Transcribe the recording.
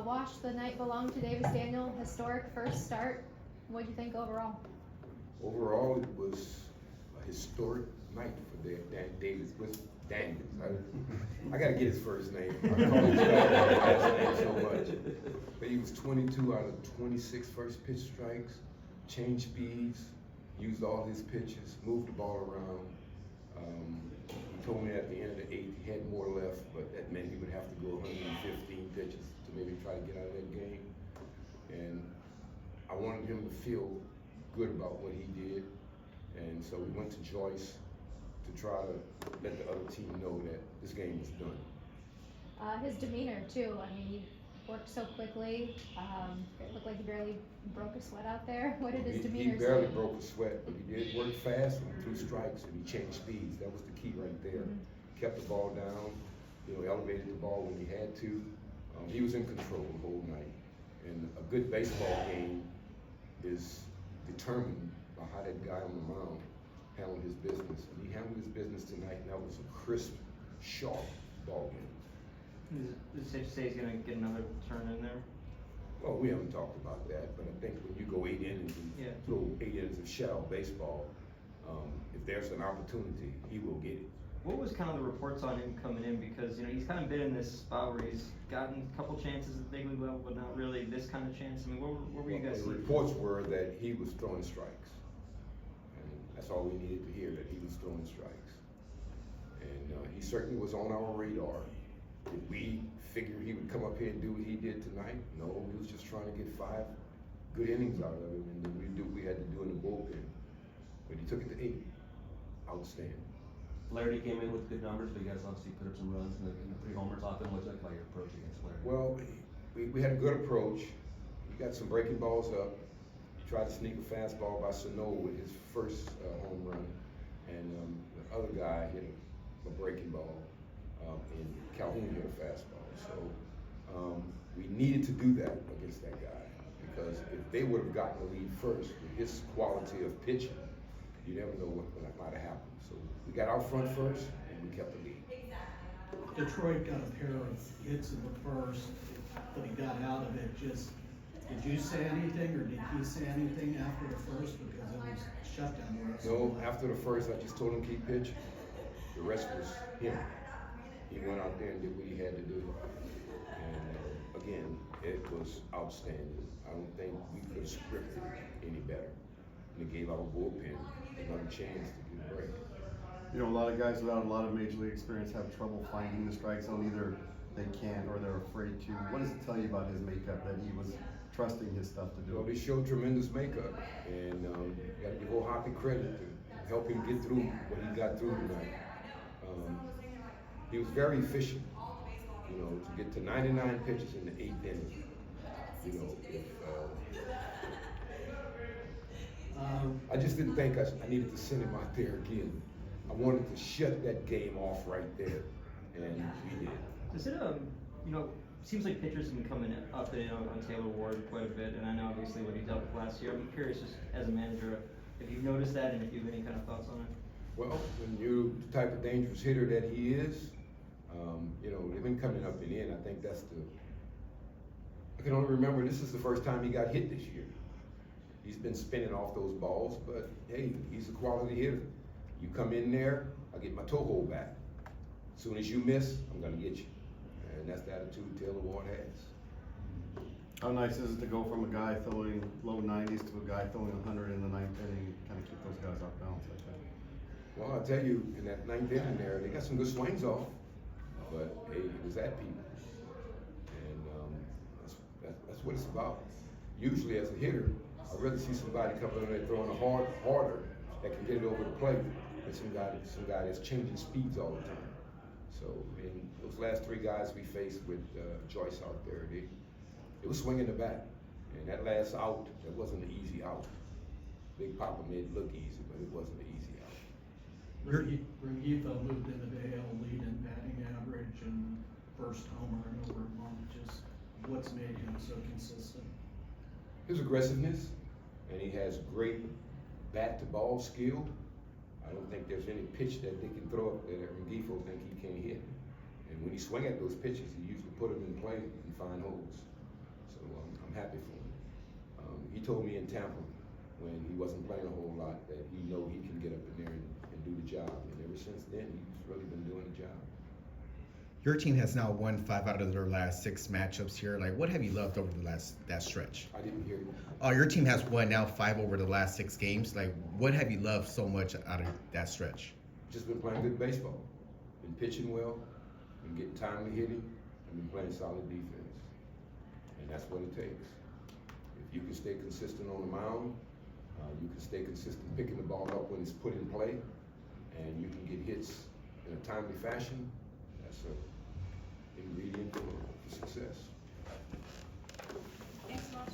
Wash, the night belonged to Davis Daniel, historic first start. What do you think overall? Overall, it was a historic night for Davis with Daniels. I gotta get his first name. I call his last name so much. But he was 22 out of 26 first pitch strikes, changed speeds, used all his pitches, moved the ball around. He told me at the end of the eighth he had more left, but that meant he would have to go 115 pitches to maybe try to get out of that game. And I wanted him to feel good about what he did. And so we went to Joyce to try to let the other team know that this game was done. His demeanor too. I mean, he worked so quickly. It looked like he barely broke a sweat out there. What did his demeanor say? He barely broke a sweat, but he did work fast and threw strikes and he changed speeds. That was the key right there. Kept the ball down, elevated the ball when he had to. He was in control the whole night. And a good baseball game is determined by how that guy on the mound handled his business. And he handled his business tonight, and that was a crisp, sharp ball game. Is it safe to say he's going to get another turn in there? Well, we haven't talked about that, but I think when you go 8 innings and throw 8 innings of shallow baseball, if there's an opportunity, he will get it. What was kind of the reports on him coming in? Because he's kind of been in this spot where he's gotten a couple chances at the big league level, but not really this kind of chance. I mean, what were you guys seeing? The reports were that he was throwing strikes, and that's all we needed to hear, that he was throwing strikes. And he certainly was on our radar. Did we figure he would come up here and do what he did tonight? No, we was just trying to get 5 good innings out of him, and then we do what we had to do in the bullpen. But he took it to 8. Outstanding. Flaherty came in with good numbers, but you guys obviously put up some runs in the 3 homers off him. What's that like your approach against Flaherty? Well, we had a good approach. He got some breaking balls up. Tried to sneak a fastball by Sano with his first home run, and the other guy hit a breaking ball, and Calhoun hit a fastball. So we needed to do that against that guy, because if they would have gotten the lead first with his quality of pitching, you never know what might have happened. So we got out front first, and we kept the lead. Detroit got a pair of hits in the first, but he got out of it. Did you say anything, or did he say anything after the first, because it was shutdown? No, after the first, I just told him keep pitching. The rest was him. He went out there and did what he had to do. And again, it was outstanding. I don't think we could have scripted any better. And it gave our bullpen another chance to get a break. A lot of guys without a lot of major league experience have trouble finding the strike zone. Either they can't or they're afraid to. What does it tell you about his makeup that he was trusting his stuff to do? Well, he showed tremendous makeup, and you got to give old Hoppy credit to help him get through what he got through tonight. He was very efficient, to get to 99 pitches in the 8th inning. I just didn't think I needed to send him out there again. I wanted to shut that game off right there, and we did. Does it, seems like pitchers have been coming up and in on Taylor Ward quite a bit, and I know obviously what he dealt with last year. I'm curious, just as a manager, if you've noticed that and if you have any kind of thoughts on it. Well, when you're the type of dangerous hitter that he is, they've been coming up and in. I think I can only remember this is the first time he got hit this year. He's been spinning off those balls, but hey, he's a quality hitter. You come in there, I get my toe hold back. As soon as you miss, I'm gonna get you. And that's the attitude Taylor Ward has. How nice is it to go from a guy throwing low 90s to a guy throwing 100 in the 9th inning, kind of keep those guys off balance like that? Well, I'll tell you, in that 9th inning there, they got some good swings off, but hey, it was at people. And that's what it's about. Usually as a hitter, I'd rather see somebody come in there throwing harder that can get it over the plate than some guy that's changing speeds all the time. So, those last 3 guys we faced with Joyce out there, it was swinging the bat. And that last out, that wasn't an easy out. Big Papa made it look easy, but it wasn't an easy out. Rengifo moved into the AL lead in batting average and first homer in over a month. Just what's made him so consistent? His aggressiveness, and he has great bat-to-ball skill. I don't think there's any pitch that they can throw up that Rengifo think he can't hit. And when he swing at those pitches, he usually put them in play and find holes. told me in Tampa, when he wasn't playing a whole lot, that he know he can get up in there and do the job. And ever since then, he's really been doing the job. Your team has now won 5 out of their last 6 matchups here. Like, what have you loved over that stretch? I didn't hear you. Your team has won now 5 over the last 6 games. Like, what have you loved so much out of that stretch? Just been playing good baseball, been pitching well, been getting timely hitting, and been playing solid defense. And that's what it takes. If you can stay consistent on the mound, you can stay consistent picking the ball up when it's put in play, and you can get hits in a timely fashion, that's an ingredient for success. Thanks, Mark.